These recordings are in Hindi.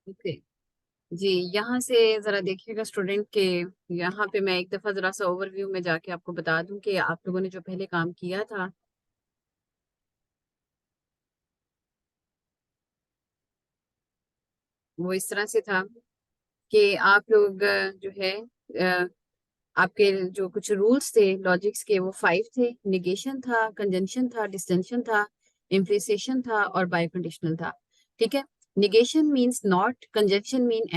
ओके जी। यहाँ से जरा देखिएगा स्टूडेंट के, यहाँ पे मैं एक दफा जरा सा ओवरव्यू में जाके आपको बता दूं कि आप लोगों ने जो पहले काम किया था वो इस तरह से था कि आप लोग जो है अ, आपके जो कुछ रूल्स थे लॉजिक्स के वो 5 थे। निगेशन था, कंजंक्शन था, डिस्टिंक्शन था, इम्प्लीसिएशन था और बाय कंडीशनल था। ठीक है। Negation means not, conjunction mean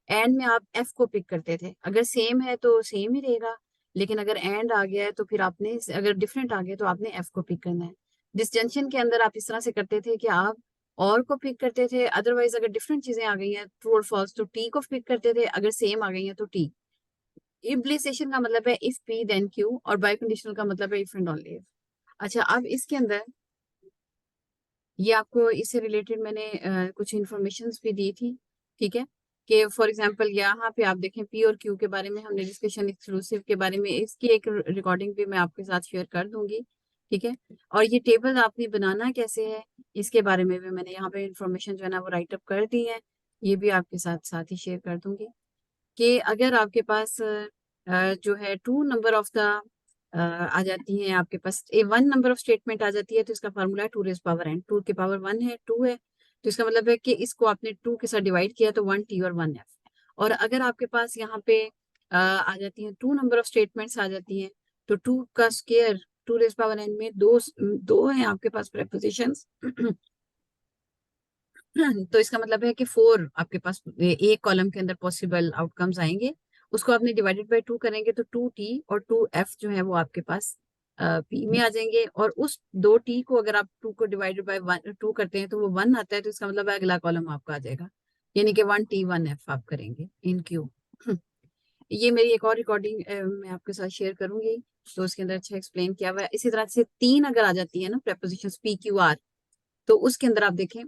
and में आप एफ को पिक करते थे। अगर सेम है तो सेम ही रहेगा, लेकिन अगर एंड आ गया है तो फिर आपने, अगर डिफरेंट आ गया तो आपने एफ को पिक करना है। डिस्जंक्शन के अंदर आप इस तरह से करते थे कि आप और को पिक करते थे, अदरवाइज अगर डिफरेंट चीजें आ गई हैं ट्रू और फॉल्स तो टी को पिक करते थे, अगर सेम आ गई हैं तो टी। इम्प्लीसिएशन का मतलब है इफ पी देन क्यू, और बाय कंडीशनल का मतलब है इफ एंड ओनली इफ। अच्छा, अब इसके अंदर ये आपको इससे रिलेटेड मैंने कुछ इंफॉर्मेशन भी दी थी। ठीक है। कि फॉर एग्जांपल यहाँ पे आप देखें पी और क्यू के बारे में हमने डिस्कशन, एक्सक्लूसिव के बारे में, इसकी एक रिकॉर्डिंग भी मैं आपके साथ शेयर कर दूंगी। ठीक है। और ये टेबल आपने बनाना कैसे है इसके बारे में भी मैंने यहाँ पे इंफॉर्मेशन जो है ना वो राइट अप कर दी है। ये भी आपके साथ साथ ही शेयर कर दूंगी कि अगर आपके पास जो है टू नंबर ऑफ द आ जाती हैं, आपके पास a one number of statement आ जाती है तो इसका फार्मूला है two raise power n. Two की पावर वन है, टू है, तो इसका मतलब है कि इसको आपने टू के साथ डिवाइड किया तो वन टी और वन एफ। और अगर आपके पास यहाँ पे आ जाती हैं टू नंबर ऑफ स्टेटमेंट्स आ जाती हैं तो टू का square, two raise power n में दो दो हैं आपके पास प्रेपोजिशंस तो इसका मतलब है कि फोर आपके पास एक कॉलम के अंदर पॉसिबल आउटकम्स आएंगे। उसको आपने डिवाइडेड बाय टू करेंगे तो टू टी और टू एफ जो है वो आपके पास पी में आ जाएंगे। और उस दो टी को अगर आप टू को डिवाइडेड बाय वन टू करते हैं तो वो वन आता है, तो इसका मतलब है अगला कॉलम आपका आ जाएगा, यानी कि वन टी वन एफ आप करेंगे इन क्यू। ये मेरी एक और रिकॉर्डिंग मैं आपके साथ शेयर करूंगी, तो उसके अंदर अच्छा एक्सप्लेन किया हुआ है। इसी तरह से तीन अगर आ जाती है ना प्रेपोजिशंस पी क्यू आर, तो उसके अंदर आप देखें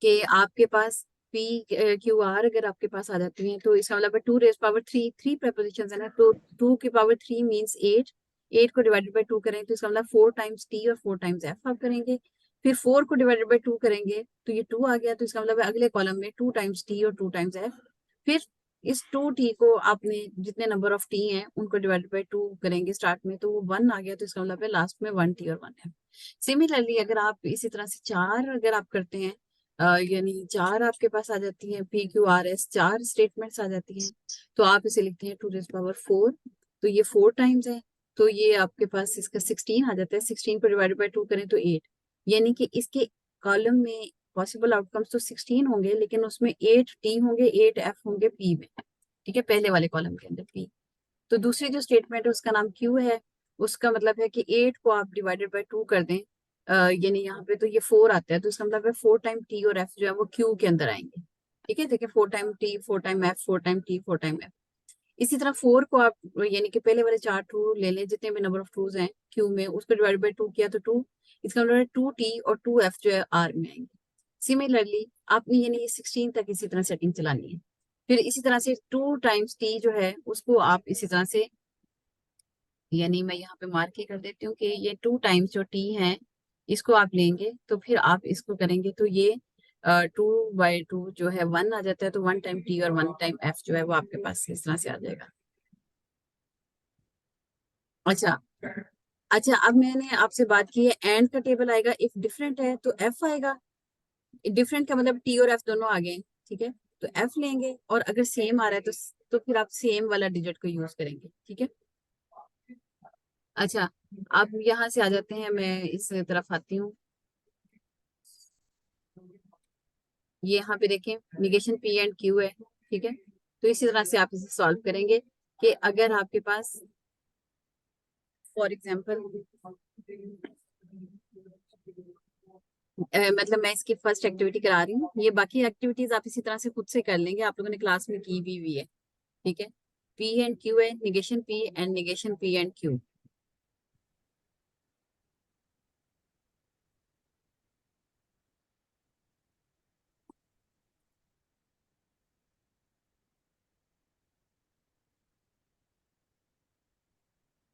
कि आपके पास पी क्यू आर अगर आपके पास आ जाती हैं तो इसका मतलब है two raise power three, three prepositions है ना, तो टू की power three means eight. Eight को डिवाइडेड बाई टू करें तो इसका मतलब फोर टाइम्स टी और फोर टाइम्स एफ आप करेंगे। फिर फोर को डिवाइडेड बाई टू करेंगे तो ये टू आ गया, तो इसका मतलब है अगले कॉलम में टू टाइम्स टी और टू टाइम्स एफ। फिर इस टू टी को आपने जितने नंबर ऑफ टी हैं उनको डिवाइडेड बाई टू करेंगे स्टार्ट में तो वो वन आ गया, तो इसका मतलब है लास्ट में वन टी और वन एफ। सिमिलरली अगर आप इसी तरह से चार अगर आप करते हैं, यानी चार आपके पास आ जाती है पी क्यू आर एस, चार स्टेटमेंट्स आ जाती हैं, तो आप इसे लिखते हैं टू रेज पावर फोर, तो ये फोर टाइम्स है, तो ये आपके पास इसका सिक्सटीन आ जाता है। सिक्सटीन को डिवाइडेड बाई टू करें तो एट, यानी कि इसके कॉलम में पॉसिबल आउटकम्स तो सिक्सटीन होंगे लेकिन उसमें एट टी होंगे, एट एफ होंगे पी में। ठीक है, पहले वाले कॉलम के अंदर पी। तो दूसरी जो स्टेटमेंट है उसका नाम क्यू है। उसका मतलब है कि एट को आप डिवाइडेड बाई टू कर दें, यानी यहाँ पे तो ये फोर आता है, तो इसका मतलब है फोर टाइम टी और एफ जो है वो क्यू के अंदर आएंगे। ठीक है, देखिए four time T, four time F, four time T, four time F. इसी तरह फोर को आप यानी कि पहले वाले चार ट्रू ले लें जितने भी नंबर ऑफ ट्रूज हैं क्यू में, उसको डिवाइड बाई टू किया तो टू, इसका मतलब है टू टी और टू एफ जो है आर में आएंगे। सिमिलरली आपने यानी 16 तक इसी तरह सेटिंग चलानी है। फिर इसी तरह से टू टाइम्स टी जो है उसको आप इसी तरह से, यानी मैं यहाँ पे मार्क ही कर देती हूँ कि ये टू टाइम्स जो टी है इसको आप लेंगे तो फिर आप इसको करेंगे तो ये टू बाई टू जो है वन आ जाता है, तो वन टाइम टी और वन टाइम एफ जो है वो आपके पास इस तरह से आ जाएगा। अच्छा, अच्छा अब मैंने आपसे बात की है एंड का टेबल आएगा, इफ डिफरेंट है तो एफ आएगा। डिफरेंट का मतलब टी और एफ दोनों आ गए। ठीक है, तो एफ लेंगे, और अगर सेम आ रहा है तो फिर आप सेम वाला डिजिट को यूज करेंगे। ठीक है। अच्छा, अब यहाँ से आ जाते हैं, मैं इस तरफ आती हूँ। ये यहाँ पे देखें निगेशन पी एंड क्यू है। ठीक है, तो इसी तरह से आप इसे सॉल्व करेंगे कि अगर आपके पास फॉर एग्जांपल मतलब मैं इसकी फर्स्ट एक्टिविटी करा रही हूँ, ये बाकी एक्टिविटीज आप इसी तरह से खुद से कर लेंगे, आप लोगों ने क्लास में की भी हुई है। ठीक है, पी एंड क्यू है, negation P and negation P and Q.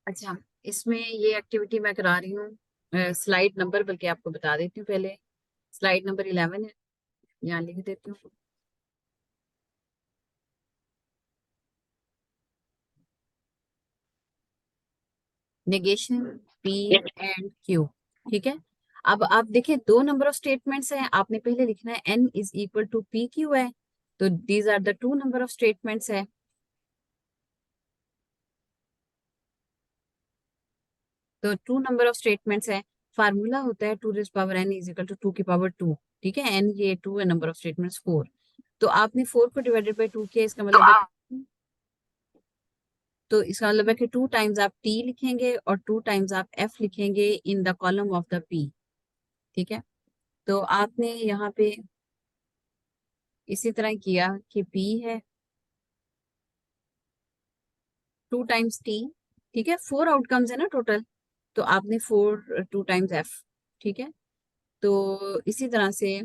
अच्छा, इसमें ये एक्टिविटी मैं करा रही हूँ, स्लाइड नंबर बल्कि आपको बता देती हूँ पहले, स्लाइड नंबर 11 है। यहाँ लिख देती हूँ। Negation P and Q. ठीक है। अब आप देखिए दो नंबर ऑफ स्टेटमेंट्स हैं, आपने पहले लिखना है n is equal to P Q है, तो these are the two number of statements है। तो टू नंबर ऑफ स्टेटमेंट्स है। फार्मूला होता है two raise power n is equal to two की पावर टू। ठीक है, n ये टू है, नंबर ऑफ स्टेटमेंट्स फोर। तो आपने फोर को डिवाइडेड बाई टू किया, इसका मतलब है, तो इसका मतलब है कि टू टाइम्स आप t लिखेंगे और टू टाइम्स आप f लिखेंगे in the column of the p। ठीक है। तो आपने यहाँ पे इसी तरह किया कि p है टू टाइम्स t। ठीक है, फोर आउटकम्स है ना टोटल, तो आपने फोर टू टाइम्स f। ठीक है। तो इसी तरह से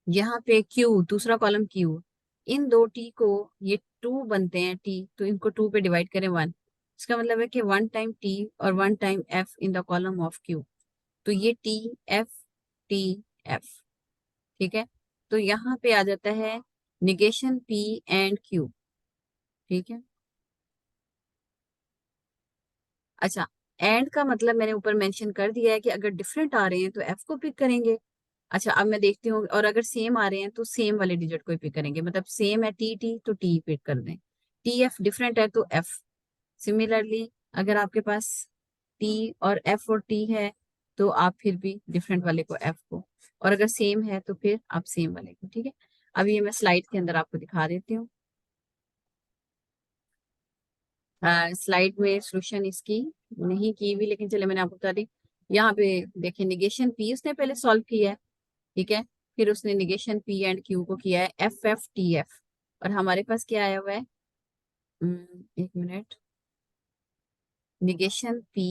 यहाँ पे q, दूसरा कॉलम q, इन दो t को, ये टू बनते हैं t, तो इनको टू पे डिवाइड करें वन, इसका मतलब है कि वन टाइम t और one time f in the column of q। तो ये t f t f। ठीक है। तो यहाँ पे आ जाता है निगेशन p एंड q। ठीक है। अच्छा, एंड का मतलब मैंने ऊपर मेंशन कर दिया है कि अगर डिफरेंट आ रहे हैं तो f को पिक करेंगे। अच्छा, अब मैं देखती हूँ, और अगर सेम आ रहे हैं तो सेम वाले डिजिट को ही पिक करेंगे, मतलब सेम है टी टी तो टी पिक कर दें, टी एफ डिफरेंट है तो एफ। सिमिलरली अगर आपके पास टी और एफ और टी है तो आप फिर भी डिफरेंट वाले को एफ को, और अगर सेम है तो फिर आप सेम वाले को। ठीक है। अब ये मैं स्लाइड के अंदर आपको दिखा देती हूँ। स्लाइड में सोल्यूशन इसकी नहीं की हुई, लेकिन चले मैंने आपको बता दी। यहाँ पे देखिए निगेशन पी उसने पहले सॉल्व किया है। ठीक है। फिर उसने निगेशन पी एंड क्यू को किया है एफ एफ टी एफ, और हमारे पास क्या आया हुआ है, एक minute, negation P,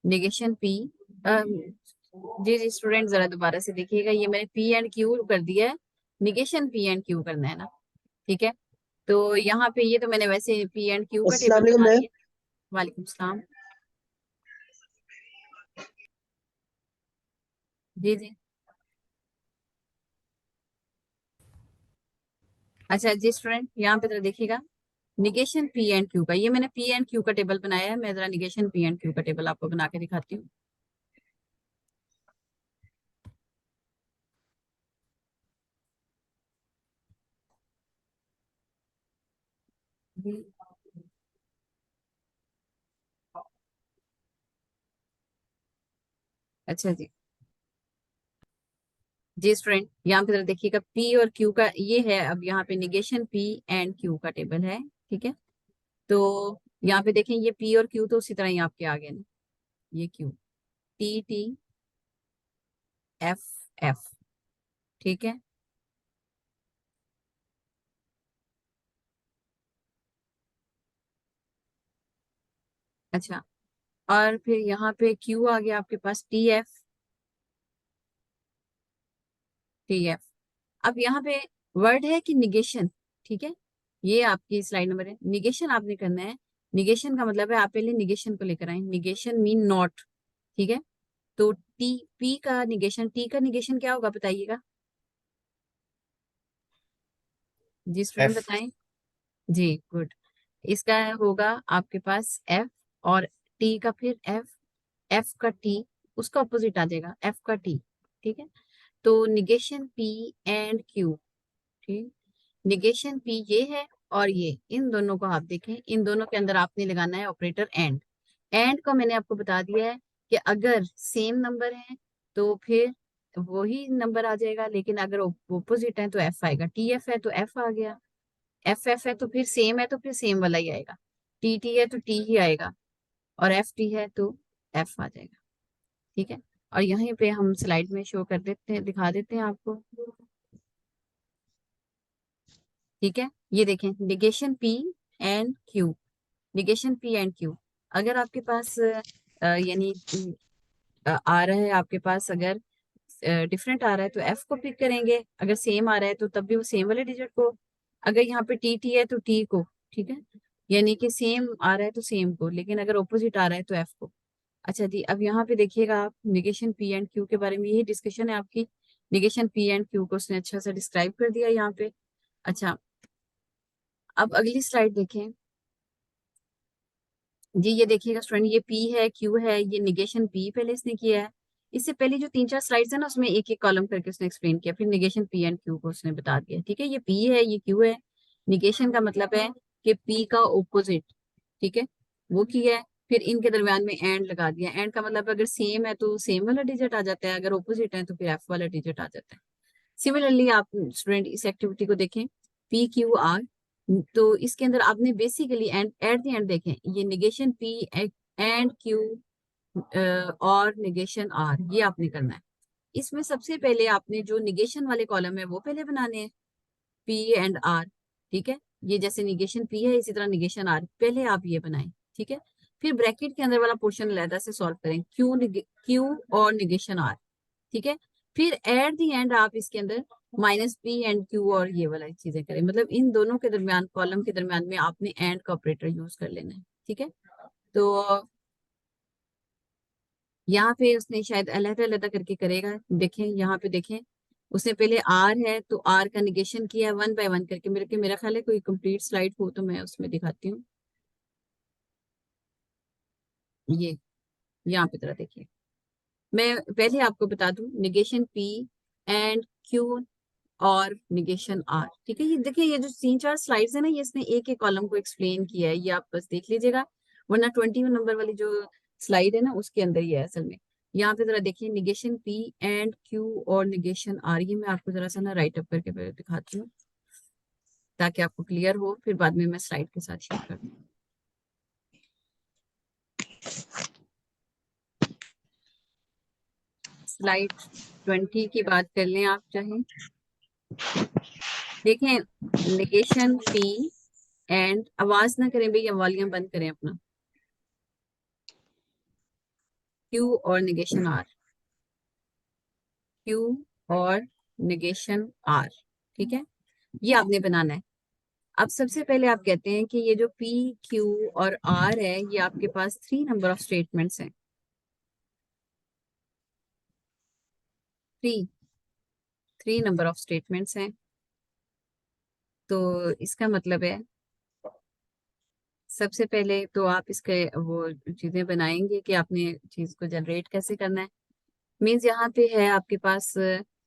negation P, जी जी स्टूडेंट जरा दोबारा से देखिएगा, ये मैंने पी एंड क्यू कर दिया है, निगेशन पी एंड क्यू करना है ना। ठीक है। तो यहाँ पे ये तो मैंने वैसे पी एंड क्यू का अस्सलाम टेबल वालेकुम बना मैम। दिया। वालेकुम सलाम। जी जी। अच्छा जी स्टूडेंट, यहाँ पे जरा देखिएगा, निगेशन पी एंड क्यू का, ये मैंने पी एंड क्यू का टेबल बनाया है, मैं जरा निगेशन पी एंड क्यू का टेबल आपको बना के दिखाती हूँ। जी। अच्छा जी। जी स्टूडेंट, यहाँ पे जरा देखिएगा, पी और क्यू का ये है, अब यहाँ पे निगेशन पी एंड क्यू का टेबल है। ठीक है। तो यहाँ पे देखें, ये पी और क्यू तो उसी तरह ही आपके आ गए ना, ये Q, T T F F. ठीक है। अच्छा, और फिर यहाँ पे क्यू आ गया आपके पास टी एफ टी एफ। अब यहाँ पे वर्ड है कि निगेशन। ठीक है, ये आपकी स्लाइड नंबर है, निगेशन आपने करना है। निगेशन का मतलब है आप पहले निगेशन को लेकर आए, निगेशन मीन नॉट। ठीक है। तो टी पी का निगेशन, टी का निगेशन क्या होगा बताइएगा जी स्टूडेंट, एफ। बताएं। जी गुड। इसका होगा आपके पास एफ, और टी का फिर एफ, एफ का टी, उसका ऑपोजिट आ जाएगा एफ का टी। ठीक है। तो निगेशन पी एंड क्यू। ठीक, निगेशन पी ये है, और ये, इन दोनों को आप देखें, इन दोनों के अंदर आपने लगाना है ऑपरेटर एंड। एंड को मैंने आपको बता दिया है कि अगर सेम नंबर है तो फिर वही नंबर आ जाएगा, लेकिन अगर ओपोजिट है तो एफ आएगा, टी एफ है तो एफ आ गया, एफ एफ है तो फिर सेम है तो फिर सेम वाला ही आएगा, टी टी है तो टी ही आएगा, और एफ टी है तो एफ आ जाएगा। ठीक है। और यहीं पे हम स्लाइड में शो कर देते हैं, दिखा देते हैं आपको। ठीक है, ये देखें, negation P and Q, negation P and Q. अगर आपके पास यानी आ रहा है आपके पास, अगर डिफरेंट आ रहा है तो एफ को पिक करेंगे, अगर सेम आ रहा है तो तब भी वो सेम वाले डिजिट को, अगर यहाँ पे टी टी है तो टी को। ठीक है। यानी कि सेम आ रहा है तो सेम को, लेकिन अगर ऑपोजिट आ रहा है तो एफ को। अच्छा जी, अब यहाँ पे देखिएगा आप निगेशन पी एंड क्यू के बारे में, यही डिस्कशन है आपकी। निगेशन पी एंड क्यू को उसने अच्छा सा डिस्क्राइब कर दिया यहाँ पे। अच्छा, अब अगली स्लाइड देखें जी। ये देखिएगा स्टूडेंट, ये पी है, क्यू है, ये निगेशन पी पहले इसने किया है। इससे पहले जो 3-4 स्लाइड्स है ना, उसमें एक एक कॉलम करके उसने एक्सप्लेन किया, फिर निगेशन पी एंड क्यू को उसने बता दिया। ठीक है, ये पी है, ये क्यू है। निगेशन का मतलब है कि पी का ऑपोजिट, ठीक है, वो किया है। फिर इनके दरमियान में एंड लगा दिया। एंड का मतलब अगर सेम है तो सेम वाला डिजिट आ जाता है, अगर ऑपोजिट है तो फिर एफ वाला डिजिट आ जाता है। सिमिलरली आप स्टूडेंट इस एक्टिविटी को देखें, पी क्यू आर। तो इसके अंदर आपने basically and at the end देखें, ये निगेशन पी एंड क्यू और निगेशन आर, ये आपने करना है। इसमें सबसे पहले आपने जो निगेशन वाले कॉलम है वो पहले बनाने हैं, पी एंड आर। ठीक है, ये जैसे निगेशन पी है इसी तरह निगेशन आर, पहले आप ये बनाएं। ठीक है, फिर ब्रैकेट के अंदर वाला पोर्शन अलहदा से सॉल्व करें, क्यू और निगेशन आर। ठीक है, फिर एट दी एंड आप इसके अंदर माइनस पी एंड क्यू और ये वाला चीजें करें, मतलब इन दोनों के दरमियान, कॉलम के दरमियान में आपने एंड का ऑपरेटर यूज कर लेना है। ठीक है, तो यहाँ पे उसने शायद अलहदा अलहदा करके करेगा, देखें यहाँ पे देखें। उसने पहले आर है तो आर का निगेशन किया वन बाय वन करके। मेरा ख्याल है कोई कंप्लीट स्लाइड हो तो मैं उसमें दिखाती हूँ। ये यहाँ पे तरह देखिए, मैं पहले आपको बता दूं, निगेशन पी एंड क्यू और निगेशन आर। ठीक है, ये देखिए, ये जो 3-4 स्लाइड्स है ना, ये इसने एक एक कॉलम को एक्सप्लेन किया है, ये आप बस देख लीजिएगा। वरना 21 नंबर वाली जो स्लाइड है ना, उसके अंदर ही है असल में। यहाँ पे जरा देखिए, निगेशन पी एंड क्यू और निगेशन आर, ये मैं आपको जरा सा ना राइट अप करके दिखाती हूँ ताकि आपको क्लियर हो, फिर बाद में मैं स्लाइड के साथ शेयर कर दूँ। स्लाइड 20 की बात कर लें आप चाहें, देखें, निगेशन पी एंड, आवाज ना करें भैया, वॉल्यूम बंद करें अपना, क्यू और निगेशन आर, क्यू और निगेशन आर। ठीक है, ये आपने बनाना है। अब सबसे पहले आप कहते हैं कि ये जो पी क्यू और आर है, ये आपके पास 3 नंबर ऑफ स्टेटमेंट्स हैं। 3 नंबर ऑफ स्टेटमेंट्स हैं। तो इसका मतलब है सबसे पहले तो आप इसके वो चीजें बनाएंगे कि आपने चीज को जनरेट कैसे करना है। मीन्स यहाँ पे है आपके पास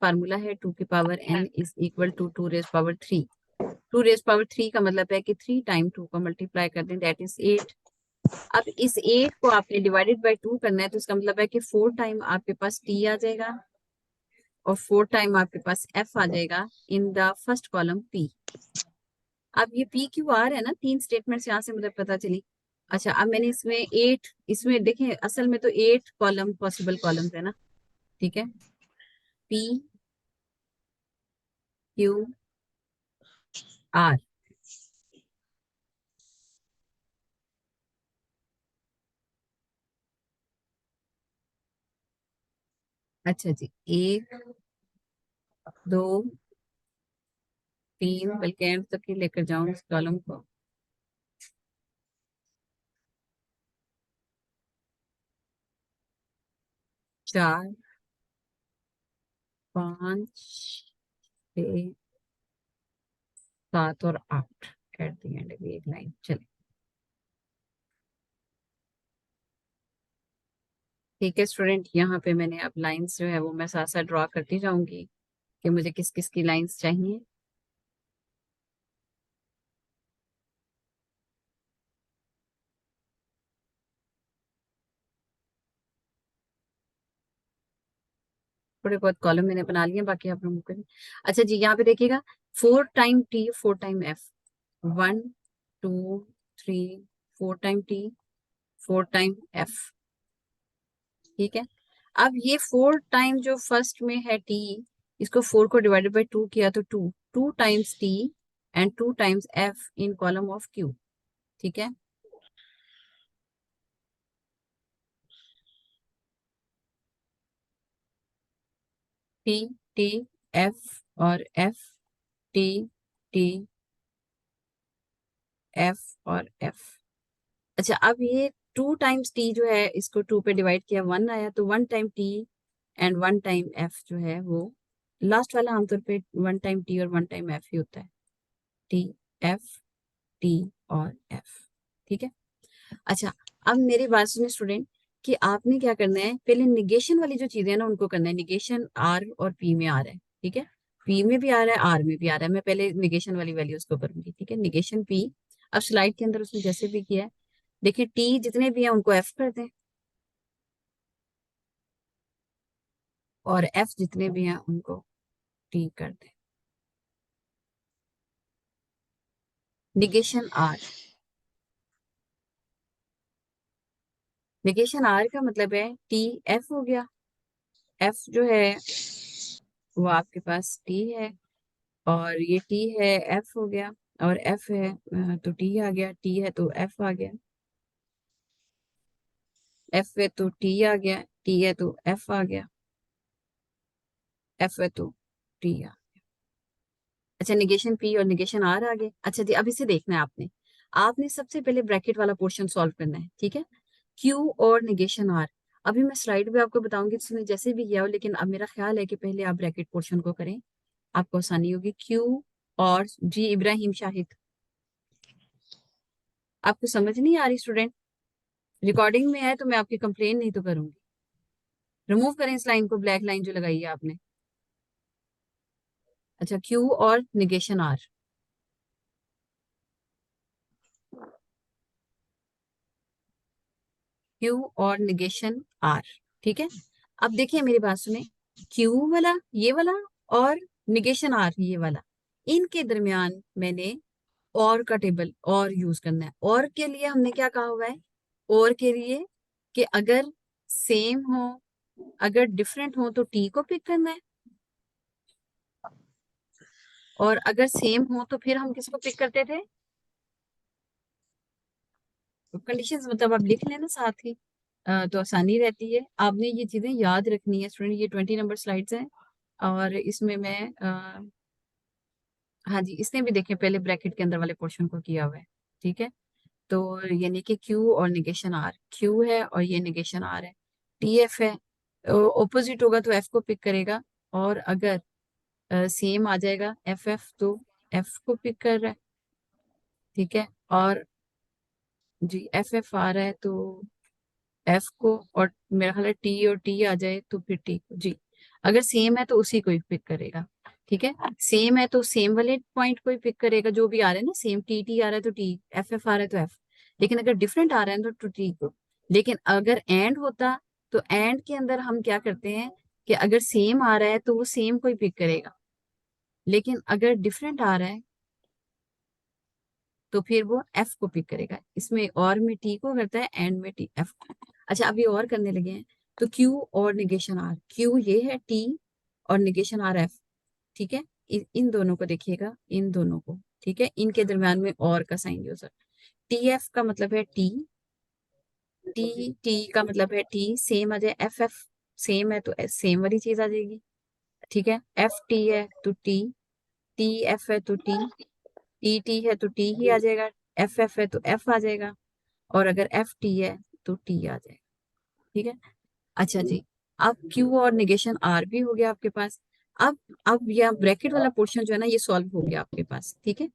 फार्मूला है 2 की power n is equal to 2 raise power 3। 2 raise power 3 का मतलब है कि 3 टाइम 2 को मल्टीप्लाई कर दें, दैट इज 8। अब इस 8 को आपने डिवाइडेड बाय 2 करना है, तो इसका मतलब है कि 4 टाइम आपके पास t आ जाएगा और 4 टाइम आपके पास f आ जाएगा in the first column p। अब ये p क्यू आर है ना, 3 स्टेटमेंट्स यहाँ से मुझे पता चली। अच्छा, अब मैंने इसमें 8, इसमें देखें असल में तो 8 कॉलम पॉसिबल कॉलम्स है ना। ठीक है, p क्यू आर। अच्छा जी, 1, 2, 3, बल्कि एंड तक ही लेकर जाऊं इस कॉलम को। 4, 5, 6, 7 और 8 एट द एंड भी एक लाइन चले। ठीक है स्टूडेंट, यहाँ पे मैंने अब लाइंस जो है वो मैं साथ साथ ड्रॉ करती जाऊंगी कि मुझे किस किस की लाइंस चाहिए। थोड़े बहुत कॉलम मैंने बना लिए, बाकी आप लोगों को भी। अच्छा जी, यहाँ पे देखिएगा, 4 time t 4 time f, 1, 2, 3, 4 time t, 4 time f। ठीक है, अब ये 4 टाइम जो फर्स्ट में है t, इसको 4 को डिवाइडेड बाई 2 किया तो 2, 2 times t and 2 times f in column of q। ठीक है, t, t, f और f, t, t, एफ और एफ। अच्छा, अब ये 2 टाइम्स टी जो है, इसको 2 पे डिवाइड किया, 1 आया, तो 1 time T and 1 time F जो है वो, लास्ट वाला आमतौर पे 1 टाइम टी और 1 टाइम एफ ही होता है। टी, एफ, टी और एफ। ठीक है। अच्छा, अब मेरी बात सुनिए स्टूडेंट, कि आपने क्या करना है, पहले निगेशन वाली जो चीजें हैं ना उनको करना है। निगेशन आर और पी में आ रहा है, ठीक है। पी में भी आ रहा है, आर में भी आ रहा है। मैं पहले निगेशन वाली वैल्यूज को करूंगी, ठीक है। निगेशन पी, अब स्लाइड के अंदर उसने जैसे भी किया है, देखिए टी जितने भी हैं उनको एफ कर दें, और एफ जितने भी हैं उनको टी कर दें। निगेशन आर, निगेशन आर का मतलब है टी एफ हो गया। एफ जो है वो आपके पास टी है, और ये टी है, एफ हो गया, और एफ है तो टी आ गया, टी है तो एफ आ गया, एफ है तो टी आ गया, टी है तो एफ आ गया, एफ है तो टी आ। अच्छा, निगेशन पी और निगेशन आर आ गए। अच्छा जी, अब इसे देखना है आपने। आपने सबसे पहले ब्रैकेट वाला पोर्शन सॉल्व करना है, ठीक है। क्यू और निगेशन आर, अभी मैं स्लाइड पे आपको बताऊंगी जिसने जैसे भी किया हो, लेकिन अब मेरा ख्याल है कि पहले आप ब्रैकेट पोर्शन को करें, आपको आसानी होगी। क्यू और जी इब्राहिम शाहिद, आपको समझ नहीं आ रही स्टूडेंट? रिकॉर्डिंग में है तो मैं आपकी कंप्लेन नहीं तो करूंगी। रिमूव करें इस लाइन को, ब्लैक लाइन जो लगाई है आपने। अच्छा, क्यू और निगेशन आर, क्यू और निगेशन आर, ठीक है। अब देखिए मेरी बात सुने, क्यू वाला ये वाला और निगेशन आर ये वाला, इनके दरमियान मैंने और का टेबल और यूज करना है। और के लिए हमने क्या कहा हुआ है, और के लिए कि अगर सेम हो, अगर डिफरेंट हो तो टी को पिक करना है, और अगर सेम हो तो फिर हम किसको पिक करते थे? कंडीशंस मतलब आप लिख लेना साथ ही, तो आसानी रहती है। आपने ये चीजें याद रखनी है स्टूडेंट। ये 20 नंबर स्लाइड्स हैं, और इसमें मैं हाँ जी, इसने भी देखें पहले ब्रैकेट के अंदर वाले पोर्शन को किया हुआ है, ठीक है। तो यानी कि क्यू और निगेशन आर, क्यू है और ये निगेशन आर है, टी एफ है। ऑपोजिट होगा तो एफ को पिक करेगा, और अगर सेम आ जाएगा एफ एफ तो एफ को पिक कर रहा है, ठीक है। और जी एफ एफ आ रहा है तो एफ को, और मेरा ख्याल है टी और टी आ जाए तो फिर टी को, जी। अगर सेम है तो उसी को ही पिक करेगा, ठीक है। सेम है तो सेम वाले पॉइंट को ही पिक करेगा, जो भी आ रहा है ना, सेम टी टी आ रहा है तो टी, एफ एफ आ रहा है तो एफ। लेकिन अगर डिफरेंट आ रहा है तो टी को। लेकिन अगर एंड होता तो एंड के अंदर हम क्या करते हैं कि अगर सेम आ रहा है तो वो सेम को ही पिक करेगा, लेकिन अगर डिफरेंट आ रहा है तो फिर वो एफ को पिक करेगा। इसमें और में टी को करता है, एंड में टी एफ को। अच्छा, अभी और करने लगे हैं। तो क्यू और निगेशन आर, क्यू ये है टी और निगेशन आर एफ, ठीक है। इन दोनों को देखिएगा, इन दोनों को, ठीक है। इनके दरम्यान में और का साइन यूजर, टी एफ का मतलब है टी, टी टी का मतलब है टी, सेम आ जाए एफ एफ, सेम है तो सेम वाली चीज आ जाएगी, ठीक है। एफ टी है तो टी, टी एफ है तो टी, टी टी है तो टी ही आ जाएगा, एफ एफ है तो एफ आ जाएगा, और अगर एफ टी है तो टी आ जाएगा, ठीक है। अच्छा जी, अब क्यू और निगेशन आर भी हो गया आपके पास। अब यह ब्रैकेट वाला पोर्शन जो है ना, ये सॉल्व हो गया आपके पास, ठीक है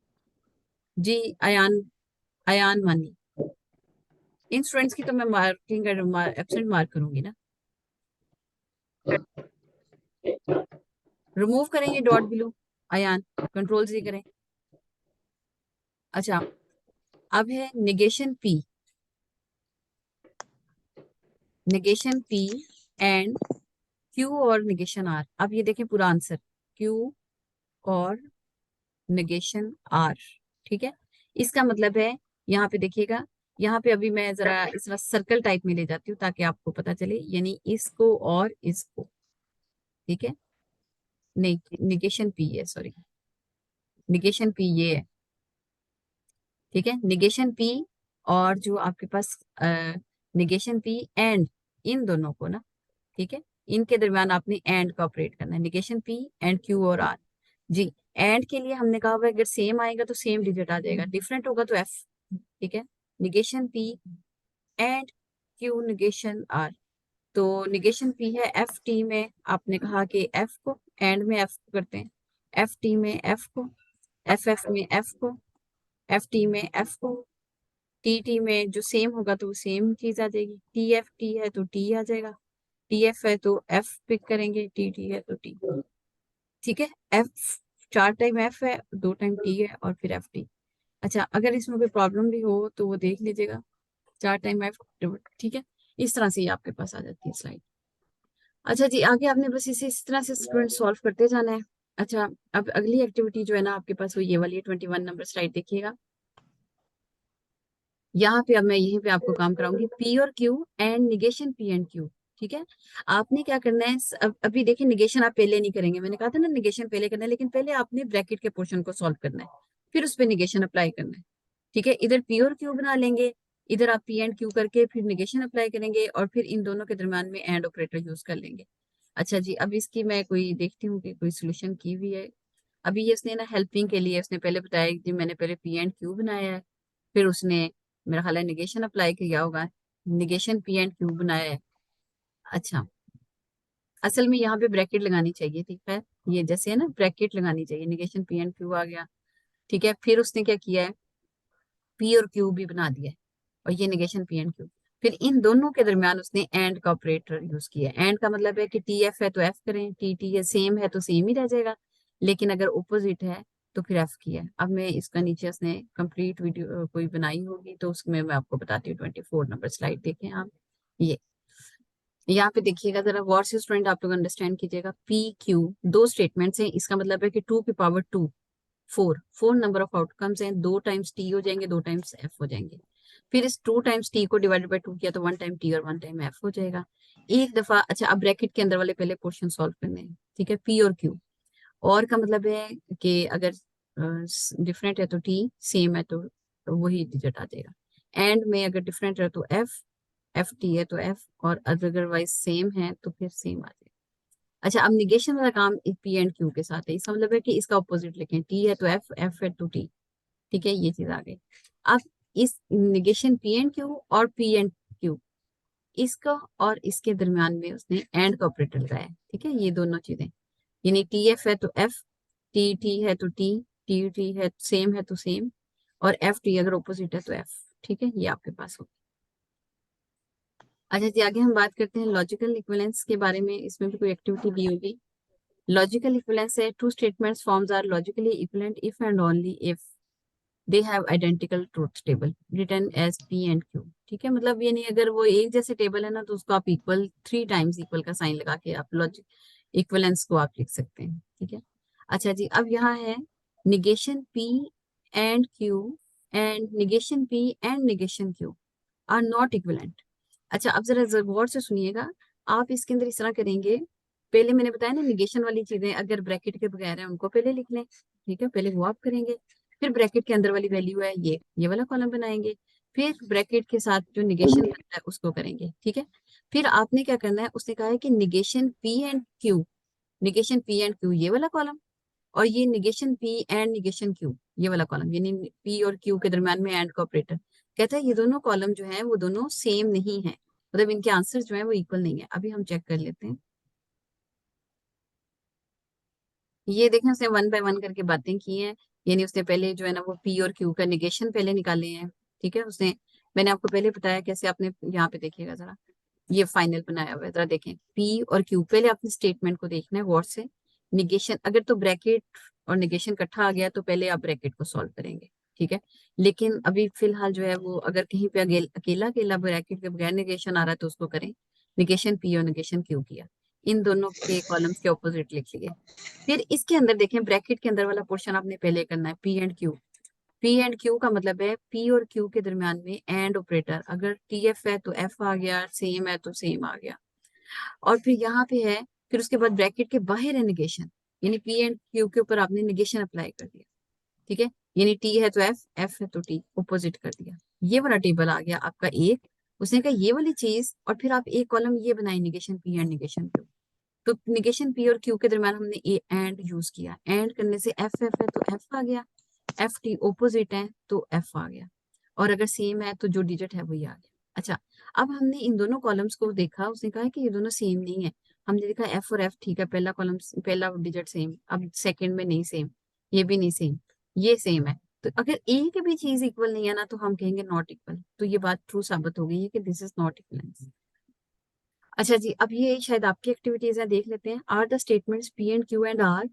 जी। अयान, अयान मानी, इन स्टूडेंट्स की तो मैं मार्किंग एब्सेंट मार्क करूंगी ना। रिमूव करें ये डॉट ब्लू, अयान कंट्रोल जी करें। अच्छा, अब है negation P, negation P and Q और निगेशन आर। अब ये देखें पूरा आंसर, क्यू और निगेशन आर, ठीक है। इसका मतलब है, यहाँ पे देखिएगा, यहाँ पे अभी मैं जरा इस तरह सर्कल टाइप में ले जाती हूँ ताकि आपको पता चले, यानी इसको और इसको, ठीक है। नहीं, निगेशन पी है, सॉरी, निगेशन पी ये है, ठीक है। निगेशन पी, और जो आपके पास निगेशन पी एंड, इन दोनों को ना, ठीक है, इनके दरमियान आपने एंड का ऑपरेट करना है, निगेशन पी एंड क्यू और आर। जी, एंड के लिए हमने कहा हुआ है अगर सेम आएगा तो सेम डिजिट आ जाएगा, डिफरेंट होगा तो एफ, ठीक है, negation P and Q negation R। तो निगेशन P है एफ टी में, आपने कहा कि एफ को एंड में एफ को करते हैं, एफ टी में एफ को, एफ एफ में एफ को, एफ टी में एफ को, टी टी में जो सेम होगा तो वो सेम चीज आ जाएगी, टी एफ टी है तो टी आ जाएगा, टी एफ है तो एफ पिक करेंगे, टी टी है तो टी। ठीक है, एफ 4 टाइम एफ है, 2 टाइम टी है और फिर एफ टी। अच्छा, अगर इसमें कोई प्रॉब्लम भी हो तो वो देख लीजिएगा, 4 टाइम एफ। ठीक है, इस तरह से ही आपके पास आ जाती है स्लाइड। अच्छा जी, आगे आपने बस इस तरह से स्टूडेंट सॉल्व करते जाना है। अच्छा, अब अगली एक्टिविटी जो है ना आपके पास वो ये वाली है, 21 नंबर स्लाइड देखिएगा। यहाँ पे अब मैं यहीं पे आपको काम कराऊंगी, पी और Q and negation P and Q. ठीक है, आपने क्या करना है, अभी देखिए निगेशन आप पहले नहीं करेंगे, मैंने कहा था ना निगेशन पहले करना है, लेकिन पहले आपने ब्रैकेट के पोर्शन को सॉल्व करना है, फिर उस पर निगेशन अप्लाई करना है। ठीक है, इधर पी और क्यू बना लेंगे, इधर आप पी एंड क्यू करके फिर निगेशन अप्लाई करेंगे और फिर इन दोनों के दरम्यान में एंड ऑपरेटर यूज कर लेंगे। अच्छा जी, अब इसकी मैं कोई देखती हूँ कि कोई सोल्यूशन की हुई है। अभी ये उसने ना हेल्पिंग के लिए उसने पहले बताया कि मैंने पहले पी एंड क्यू बनाया है, फिर उसने मेरा ख्याल है निगेशन अप्लाई किया होगा, निगेशन पी एंड क्यू बनाया है। अच्छा, असल में यहाँ पे ब्रैकेट लगानी चाहिए थी, खैर ये जैसे है ना ब्रैकेट लगानी चाहिए, निगेशन पी एंड क्यू आ गया। ठीक है, फिर उसने क्या किया है, पी और क्यू भी बना दिया है और ये निगेशन पी एंड क्यू। फिर इन दोनों के दरमियान उसने एंड का ऑपरेटर यूज किया है। एंड का मतलब है कि टी एफ है तो एफ करें, टी टी है सेम है तो सेम ही रह जाएगा, लेकिन अगर ओपोजिट है तो फिर एफ किया है। अब मैं इसका नीचे उसने कंप्लीट वीडियो कोई बनाई होगी तो उसमें मैं आपको बताती हूँ। 24 नंबर स्लाइड देखें आप, ये यहाँ पे देखिएगा जरा गौर से स्टूडेंट, आप लोग अंडरस्टैंड कीजिएगा। पी क्यू दो स्टेटमेंट्स हैं, इसका मतलब है कि 2 की पावर 2 4 नंबर ऑफ आउटकम्स हैं, 2 टाइम्स टी हो जाएंगे, 2 टाइम्स एफ हो जाएंगे। फिर इस 2 टाइम्स टी को डिवाइडेड बाई 2 किया तो 1 टाइम टी और 1 टाइम एफ हो जाएगा एक दफा। अच्छा, अब ब्रैकेट के अंदर वाले पहले पोर्शन सॉल्व करने हैं। ठीक है, पी और क्यू, और का मतलब है कि अगर डिफरेंट है तो टी, सेम है तो वही डिजिट आ जाएगा। एंड में अगर डिफरेंट है तो एफ, एफ टी है तो एफ, और अदरवाइज सेम है तो फिर सेम आ जाएगा। अच्छा, अब निगेशन वाला काम पी एंड क्यू के साथ है, इसका मतलब है कि इसका ऑपोजिट लिखें, टी है तो एफ, एफ है तो टी। ठीक है, ये चीज आ गई। अब इस निगेशन पी एंड क्यू और पी एंड क्यू, इसका और इसके दरमियान में उसने एंड का ऑपरेटर लगाया है। ठीक है, ये दोनों चीजें, यानी टी एफ है तो एफ, टी टी है तो टी टी है सेम है तो सेम, और एफ टी अगर ऑपोजिट है तो एफ। ठीक है, ये आपके पास हो। अच्छा जी, आगे हम बात करते हैं लॉजिकल इक्विवेलेंस के बारे में, इसमें भी कोई एक्टिविटी दी होगी। लॉजिकल इक्विवेलेंस है, two statements forms are logically equivalent if and only if they have identical truth table written as P and Q. ठीक है, मतलब ये नहीं अगर वो एक जैसे टेबल है ना तो उसको आप इक्वल 3 टाइम्स इक्वल का साइन लगा के आप लॉजिक इक्विवेलेंस को आप लिख सकते हैं। ठीक है, अच्छा जी, अब यहाँ है negation P and Q and negation P and negation Q R not equivalent. अच्छा, अब जरा गौर से सुनिएगा, आप इसके अंदर इस तरह करेंगे, पहले मैंने बताया ना निगेशन वाली चीजें अगर ब्रैकेट के बगैर है उनको पहले लिख लें। ठीक है, पहले वो आप करेंगे, फिर ब्रैकेट के अंदर वाली वैल्यू है ये वाला कॉलम बनाएंगे, फिर ब्रैकेट के साथ जो निगेशन बनता है उसको करेंगे। ठीक है, फिर आपने क्या करना है, उसने कहा है कि negation P and Q, negation P and Q ये वाला कॉलम, और ये negation P and negation Q ये वाला कॉलम, यानी पी और क्यू के दरम्यान में एंड का ऑपरेटर। कहता है ये दोनों कॉलम जो है वो दोनों सेम नहीं है, मतलब इनके आंसर जो है वो इक्वल नहीं है। अभी हम चेक कर लेते हैं, ये देखें उसने 1 बाय 1 करके बातें की हैं, यानी उसने पहले जो है ना वो पी और क्यू का निगेशन पहले निकाले हैं। ठीक है, उसने, मैंने आपको पहले बताया कैसे, आपने यहाँ पे देखिएगा जरा, ये फाइनल बनाया हुआ है, जरा देखें पी और क्यू, पहले आपने स्टेटमेंट को देखना है गौर से। निगेशन अगर तो ब्रैकेट और निगेशन इकट्ठा आ गया तो पहले आप ब्रैकेट को सॉल्व करेंगे। ठीक है, लेकिन अभी फिलहाल जो है वो अगर कहीं पे अकेला अकेला ब्रैकेट के बगैर निगेशन आ रहा है तो उसको करें, निगेशन पी और निगेशन क्यू किया, इन दोनों के कॉलम्स के ऑपोजिट लिख लिए। फिर इसके अंदर देखें ब्रैकेट के अंदर वाला पोर्शन आपने पहले करना है, P and Q. P and Q का मतलब है पी और क्यू के दरमियान में एंड ऑपरेटर, अगर टी एफ है तो एफ आ गया, सेम है तो सेम आ गया। और फिर यहाँ पे है, फिर उसके बाद ब्रैकेट के बाहर है निगेशन, यानी पी एंड क्यू के ऊपर आपने निगेशन अप्लाई कर दिया। ठीक है, यानी टी है तो एफ, एफ है तो टी, ऑपोजिट कर दिया। ये वाला टेबल आ गया आपका एक। उसने कहा ये वाली चीज, और फिर आप एक कॉलम ये बनाए negation P and negation Q. तो निगेशन पी और क्यू के दरम्यान हमने ए एंड यूज किया, एंड करने से एफ एफ है तो एफ आ गया, एफ टी ऑपोजिट है तो एफ आ गया। और अगर सेम है तो जो डिजिट है वही आ गया। अच्छा, अब हमने इन दोनों कॉलम्स को देखा, उसने कहा कि ये दोनों सेम नहीं है। हमने देखा एफ और एफ ठीक है, पहला कॉलम पहला डिजिट सेम, अब सेकंड में नहीं सेम, ये भी नहीं सेम, ये सेम है। तो अगर एक भी चीज इक्वल नहीं है ना तो हम कहेंगे नॉट इक्वल, तो ये बात ट्रू साबित हो गई है कि दिस इज नॉट इक्वलेंस। अच्छा जी, अब ये शायद आपकी एक्टिविटीज है, देख लेते हैं। Are the statements P and Q and R.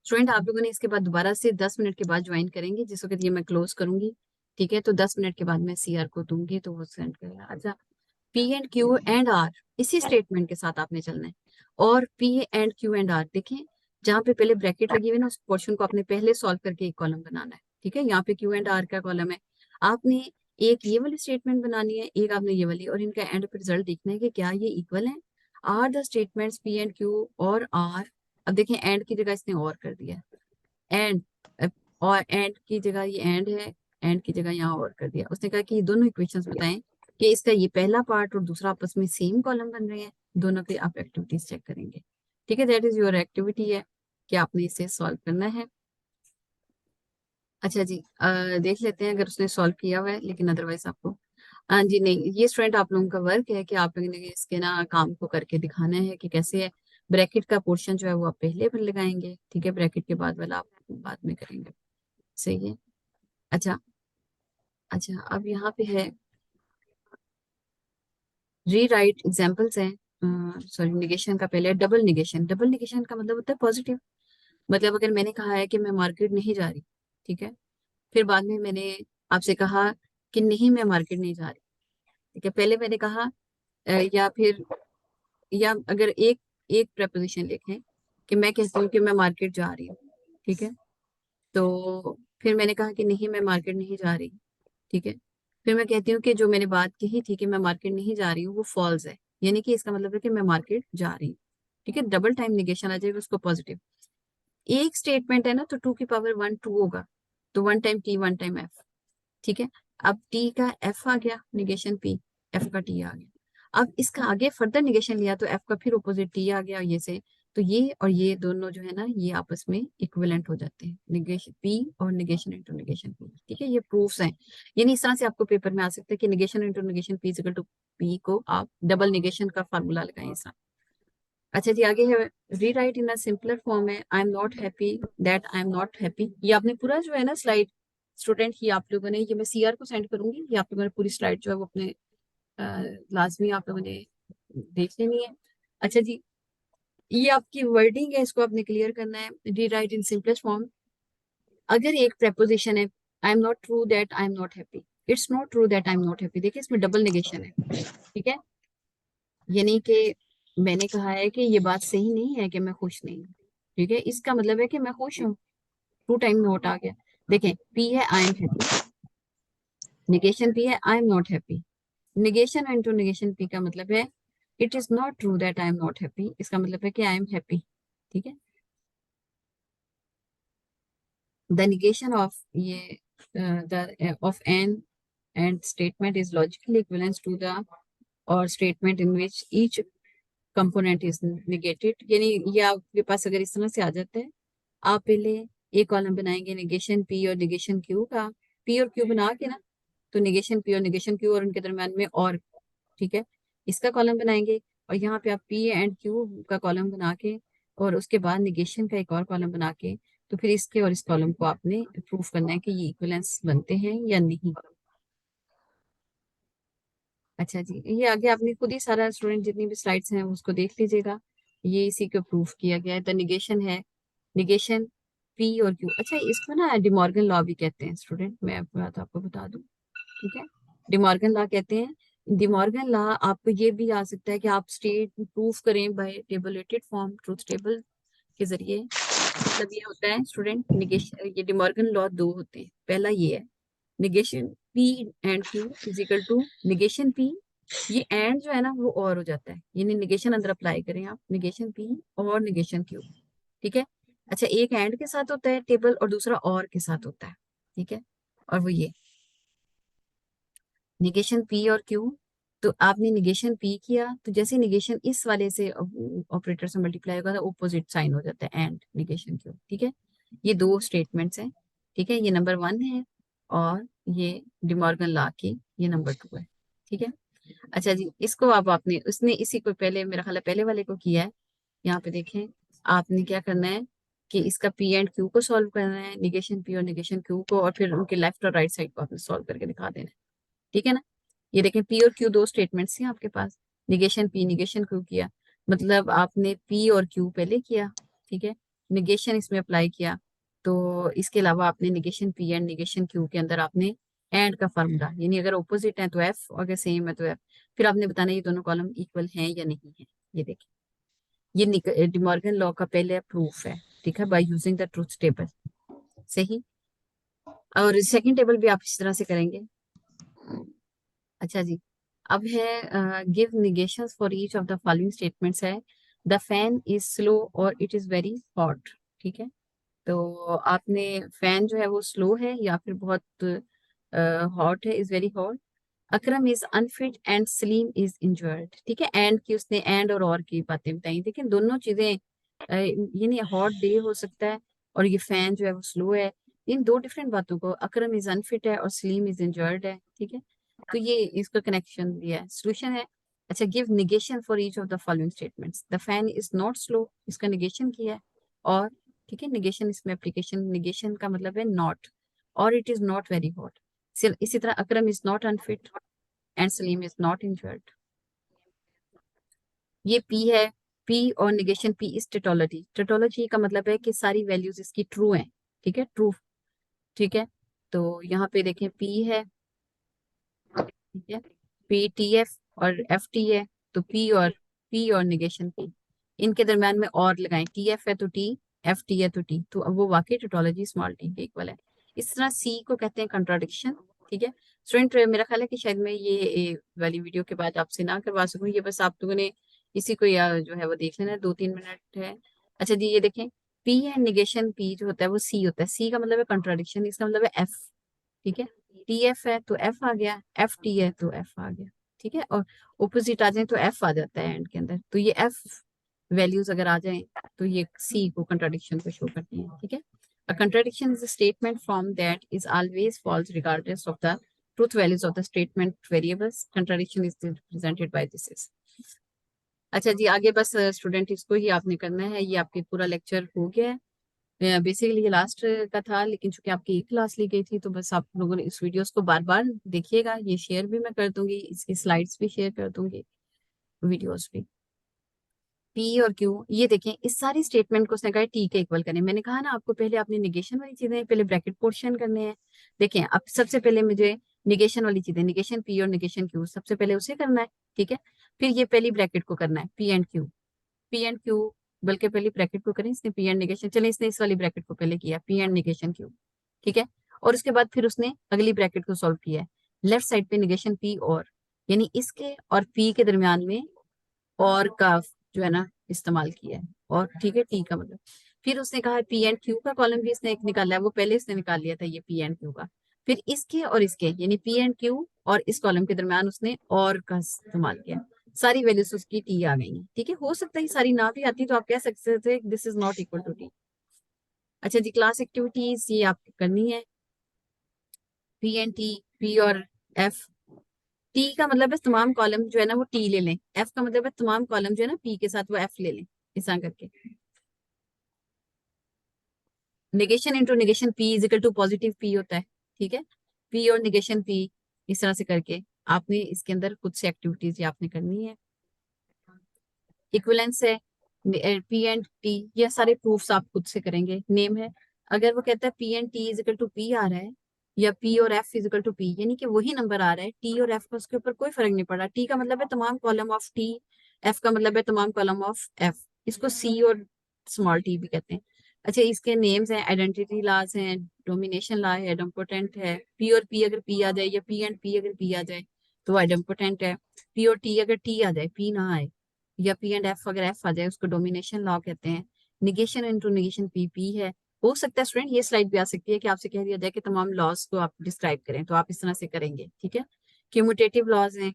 Student आप लोगों ने इसके बाद दोबारा से 10 मिनट के बाद ज्वाइन करेंगे, जिस वक्त ये मैं क्लोज करूंगी, ठीक है, तो 10 मिनट के बाद मैं सीआर को दूंगी तो वो सेंड करेगा। अच्छा, P and Q and R, इसी स्टेटमेंट के साथ आपने चलना है। और P and Q and R देखें, जहां पे पहले ब्रैकेट लगी हुई है ना, उस पोर्शन को आपने पहले सॉल्व करके एक कॉलम बनाना है, ठीक है। यहाँ पे क्यू एंड आर का कॉलम है, आपने एक ये वाली स्टेटमेंट बनानी है, एक आपने ये वाली, और इनका एंड पे रिजल्ट देखना है कि क्या ये इक्वल है। Are the statements P and Q और आर, अब देखें एंड की जगह इसने और कर दिया, एंड, और एंड की जगह ये एंड है, एंड की जगह यहाँ और कर दिया। उसने कहा कि ये दोनों इक्वेशंस बताएं कि इसका ये पहला पार्ट और दूसरा आपस में सेम कॉलम बन रहे हैं। दोनों पे आप एक्टिविटीज चेक करेंगे, ठीक है। दैट इज योर एक्टिविटी है कि आपने इसे सॉल्व करना है। अच्छा जी, देख लेते हैं अगर उसने सॉल्व किया हुआ है, लेकिन अदरवाइज आपको, हाँ जी, नहीं, ये स्टूडेंट आप लोगों का वर्क है कि आप लोगों ने इसके ना काम को करके दिखाना है कि कैसे है। ब्रैकेट का पोर्शन जो है वो आप पहले पर लगाएंगे, ठीक है, ब्रैकेट के बाद वाला आप बाद में करेंगे, सही है। अच्छा, अच्छा, अब यहाँ पे है री राइट एग्जाम्पल्स हैं। सॉरी, निगेशन का पहले डबल निगेशन। डबल निगेशन का मतलब होता है पॉजिटिव। मतलब अगर मैंने कहा है कि मैं मार्केट नहीं जा रही, ठीक है, फिर बाद में मैंने आपसे कहा कि नहीं मैं मार्केट नहीं जा रही, ठीक है, पहले मैंने कहा या फिर, या अगर एक एक प्रपोजिशन लिखें कि मैं कहती हूँ कि मैं मार्केट जा रही हूँ, ठीक है, तो फिर मैंने कहा कि नहीं मैं मार्केट नहीं जा रही, ठीक है, फिर मैं कहती हूँ कि जो मैंने बात कही थी कि मैं मार्केट नहीं जा रही हूँ वो फॉल्स है, यानी कि इसका मतलब है कि मैं मार्केट जा रही हूँ, ठीक है। डबल टाइम निगेशन आ जाएगा उसको पॉजिटिव। एक स्टेटमेंट है ना तो 2 की पावर 1 2 होगा, तो 1 टाइम टी 1 टाइम एफ, ठीक है। अब टी का एफ आ गया निगेशन पी, एफ का टी आ गया। अब इसका आगे फर्दर निगेशन लिया तो एफ का फिर ऑपोजिट टी आ गया, ये से, तो ये और ये दोनों जो है ना ये आपस में इक्विवेलेंट हो जाते हैं, निगेशन पी और निगेशन इंटू निगेशन पी, ठीक है। ये प्रूफ्स हैं, यानी इस तरह से आपको पेपर में आ सकता है कि negation into negation P equal to P को आप डबल निगेशन का फार्मूला लगाएं इस तरह। अच्छा जी, आगे है rewrite in a simpler form है, I am not happy that I am not happy. ये आपने पूरा जो है ना स्लाइड, स्टूडेंट, ये आप लोगों ने, ये मैं सीआर को सेंड करूंगी, ये आप लोगों ने पूरी स्लाइड जो है वो अपने लाजमी आप लोगों ने देख लेनी है। अच्छा जी, ये आपकी वर्डिंग है, इसको आपने क्लियर करना है। Rewrite in simplest form, अगर एक प्रपोजिशन है I am not true that I am not happy, it's not true that I am not happy, देखिए इसमें डबल नेगेशन है, ठीक है, यानी कि मैंने कहा है कि ये बात सही नहीं है कि मैं खुश नहीं हूँ, ठीक है, इसका मतलब है कि मैं खुश हूँ, 2 टाइम नोट आ गया। देखें पी है I am happy, negation P है I am not happy, negation into negation P का मतलब है it is not true that I am not happy, इसका मतलब है कि आई एम हैप्पी, ठीक है। द निगेशन ऑफ ये the of an and statement is logically equivalence to the or statement in which each component is negated, यानी ये आपके पास अगर इस तरह से आ जाता है, आप पहले एक कॉलम बनाएंगे निगेशन पी और निगेशन क्यू का, पी और क्यू बना के ना, तो निगेशन पी और निगेशन क्यू और उनके दरम्यान में और, ठीक है, इसका कॉलम बनाएंगे, और यहाँ पे आप पी एंड क्यू का कॉलम बना के और उसके बाद निगेशन का एक और कॉलम बना के, तो फिर इसके और इस कॉलम को आपने प्रूफ करना है कि ये इक्विवेलेंस बनते हैं या नहीं। अच्छा जी, ये आगे आपने खुद ही सारा, स्टूडेंट जितनी भी स्लाइड्स हैं उसको देख लीजिएगा, ये इसी को प्रूफ किया गया है। द निगेशन है, निगेशन पी और क्यू। अच्छा, इसको ना डिमॉर्गन लॉ भी कहते हैं स्टूडेंट, मैं आपको बात आपको बता दूं, ठीक है, डिमॉर्गन लॉ कहते हैं। डिमॉर्गन लॉ आपको ये भी आ सकता है कि आप स्टेट प्रूफ करें by tabulated form, truth table के जरिए। मतलब ये होता है स्टूडेंट, निगेशन, ये डिमॉर्गन लॉ 2 होते हैं। पहला ये है negation P and Q is equal to negation P, ये एंड जो है ना वो और हो जाता है, यानी निगेशन अंदर अप्लाई करें आप, निगेशन पी और निगेशन क्यू, ठीक है। अच्छा, एक एंड के साथ होता है टेबल और दूसरा और के साथ होता है, ठीक है, और वो ये निगेशन पी और क्यू, तो आपने निगेशन पी किया तो जैसे निगेशन इस वाले से ऑपरेटर से मल्टीप्लाई होगा तो ऑपोजिट साइन हो जाता है एंड निगेशन क्यू, ठीक है। ये 2 स्टेटमेंट्स हैं, ठीक है, ये नंबर 1 है। और ये डिमॉर्गन लॉ की ये नंबर 2 है। ठीक है। अच्छा जी, इसको अब आपने उसने इसी को पहले मेरा ख्याल है पहले वाले को किया है। यहाँ पे देखें, आपने क्या करना है कि इसका पी एंड क्यू को सॉल्व करना है, निगेशन पी और निगेशन क्यू को, और फिर उनके लेफ्ट और राइट साइड को आपने सॉल्व करके दिखा देना है। ठीक है ना। ये देखें, पी और क्यू दो स्टेटमेंट्स हैं आपके पास, निगेशन पी निगेशन क्यू किया, मतलब आपने पी और क्यू पहले किया, ठीक है, निगेशन इसमें अप्लाई किया, तो इसके अलावा आपने negation P and negation Q के अंदर आपने एंड का फार्मूला, यानी अगर ऑपोजिट है तो एफ, अगर सेम है तो एफ, फिर आपने बताना ये दोनों कॉलम इक्वल हैं या नहीं है। ये देखिए, ये डिमॉर्गन लॉ का पहले प्रूफ है, ठीक है, by using the truth table. सही। और सेकंड टेबल भी आप इस तरह से करेंगे। अच्छा जी, अब है give negations for each of the following statements है, द फैन इज स्लो और इट इज वेरी हॉट। ठीक है, तो आपने फैन जो है वो स्लो है या फिर बहुत हॉट है, is very hot. Akram is unfit and Salim is injured. ठीक है, एंड की उसने एंड और की बातें बताई। देखिए दोनों चीजें यानी हॉट डे हो सकता है और ये फैन जो है वो स्लो है, इन दो डिफरेंट बातों को, अकरम इज अनफिट है और सलीम इज इंजर्ड है। ठीक है, तो ये इसका कनेक्शन दिया है, सोल्यूशन है। अच्छा, give negation for each of the following statements, the fan is not slow, इसका निगेशन किया है, और ठीक है, निगेशन इसमें एप्लीकेशन, निगेशन का मतलब है नॉट, और it is not very hot. इसी तरह Akram is not unfit and Salim is not injured. ये पी है, पी और negation P is tautology. Tautology का मतलब है कि सारी वैल्यूज इसकी ट्रू हैं। ठीक है, ट्रू। ठीक है, तो यहाँ पे देखें पी है, ठीक है, पी टी एफ और एफ टी है, तो पी और निगेशन पी, इनके दरम्यान में और लगाएं, टी एफ है तो टी, एफ टी है तो टी, तो अब वो वाकई टोटोलॉजी स्मॉल टी के इक्वल है। इस तरह सी को कहते हैं कंट्राडिक्शन। ठीक है स्टूडेंट, मेरा ख्याल है कि शायद मैं ये वाली वीडियो के बाद आपसे ना करवा सकूं, ये बस आप लोगों ने इसी को या जो है वो देख लेना है, 2-3 मिनट है। अच्छा जी, ये देखें, पी एंड निगेशन पी जो होता है वो सी होता है, सी का मतलब है कंट्राडिक्शन, इसका मतलब है एफ। ठीक है, टी एफ है तो एफ आ गया, एफ टी है तो एफ आ गया। ठीक है, और ओपोजिट आ जाए तो एफ आ जाता है एंड के अंदर, तो ये एफ वैल्यूज अगर आ जाए तो ये सी को कंट्राडिक्शन को शो करती है। ठीक है, a contradiction is a statement from that is always false regardless of the truth values of the statement variables, contradiction is represented by this is. अच्छा जी, आगे बस स्टूडेंट इसको ही आपने करना है, ये आपके पूरा लेक्चर हो गया है। बेसिकली ये लास्ट का था, लेकिन चूंकि आपकी एक क्लास ली गई थी तो बस आप लोगों ने इस वीडियोस को बार बार देखिएगा, ये शेयर भी मैं कर दूंगी, इसकी स्लाइड्स भी शेयर कर दूंगी, वीडियोस भी। पी और क्यू, ये देखें, इस सारी स्टेटमेंट को उसने कहा टी के इक्वल करें। मैंने कहा ना आपको, पहले आपने निगेशन वाली चीजें पहले ब्रैकेट पोर्शन करने हैं। देखें, अब सबसे पहले मुझे निगेशन वाली चीजें, निगेशन पी और निगेशन क्यू, सबसे पहले उसे करना है। ठीक है, फिर ये पहली ब्रैकेट को करना है P and Q, P and Q, बल्कि पहले ब्रैकेट को करें, इसने पी एंड निगेशन, चले इसने इस वाली ब्रैकेट को पहले किया पी एंड निगेशन क्यू। ठीक है, और उसके बाद फिर उसने अगली ब्रैकेट को सॉल्व किया है, लेफ्ट साइड पे निगेशन पी और, यानी इसके और पी के दरमियान में और का जो है ना इस्तेमाल किया है, और ठीक है, टी का मतलब। फिर उसने कहा पी एंड क्यू का कॉलम भी इसने एक निकाला है, वो पहले इसने निकाल लिया था ये पी एंड क्यू का, फिर इसके और इसके यानी पी एंड क्यू और इस कॉलम के दरमियान उसने और का इस्तेमाल किया, सारी वैल्यूज उसकी टी आ गई हैं। ठीक है, हो सकता है सारी ना भी आती तो आप कह सकते थे this is not equal to T. अच्छा जी, क्लास एक्टिविटीज ये आपको करनी है, पी एंड टी, पी और एफ। टी का मतलब है तमाम कॉलम जो है ना वो टी ले लें, एफ का मतलब है तमाम कॉलम जो है ना पी के साथ वो एफ ले लें, इस तरह करके। Negation into negation P is equal to positive P होता है। ठीक है, पी और निगेशन पी, इस तरह से करके आपने इसके अंदर कुछ से एक्टिविटीज ये आपने करनी है। इक्विवेलेंस है, पी एंड टी, ये सारे प्रूफ्स आप खुद से करेंगे। नेम है, अगर वो कहता है P and T is equal to P आ रहा है, या पी और एफ इजिकल टू पी, यानी कि वही नंबर आ रहा है, टी और एफ का उसके ऊपर कोई फर्क नहीं पड़ रहा। टी का मतलब है तमाम कॉलम ऑफ टी, एफ का मतलब है तमाम कॉलम ऑफ एफ, इसको सी और स्मॉल टी भी कहते हैं। अच्छा, इसके नेम्स हैं, आइडेंटिटी लॉज हैं, डोमिनेशन लॉ है, एडम्पोटेंट है, पी और पी अगर पी आ जाए, या पी एंड पी अगर पी आ जाए तो आइडेम्पोटेंट है, पी और टी अगर टी आ जाए, पी ना आए, या पी एंड एफ अगर एफ आ जाए, उसको डोमिनेशन लॉ कहते हैं। Negation into negation P P है। हो सकता है स्टूडेंट ये स्लाइड भी आ सकती है कि आपसे कह दिया जाए कि तमाम लॉज को आप डिस्क्राइब करें, तो आप इस तरह से करेंगे। ठीक है, क्यूमुटेटिव लॉज हैं,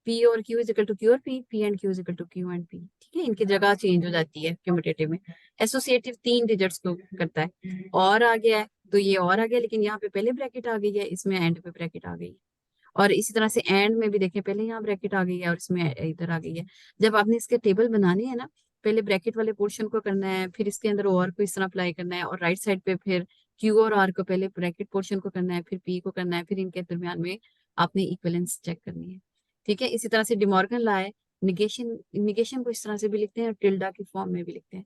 पी और Q is equal to Q और P and Q is equal to Q and P. ठीक है, इनकी जगह चेंज हो जाती है क्यूमुलेटिव में। एसोसिएटिव 3 डिजिट्स को करता है। और आ गया है तो ये और आ गया, लेकिन यहाँ पे पहले ब्रैकेट आ गई है, इसमें एंड पे ब्रैकेट आ गई है। और इसी तरह से एंड में भी देखें, पहले यहाँ ब्रैकेट आ गई है और इसमें इधर आ गई है। जब आपने इसके टेबल बनाने हैं ना, पहले ब्रैकेट वाले पोर्शन को करना है, फिर इसके अंदर और को इस तरह अप्लाई करना है, और राइट साइड पे फिर क्यू और आर को पहले ब्रैकेट पोर्शन को करना है, फिर पी को करना है, फिर इनके दरमियान में आपने इक्विवेलेंस चेक करनी है। ठीक है, इसी तरह से डिमॉर्गन लॉ है, निगेशन निगेशन को इस तरह से भी लिखते हैं और टिल्डा की फॉर्म में भी लिखते हैं।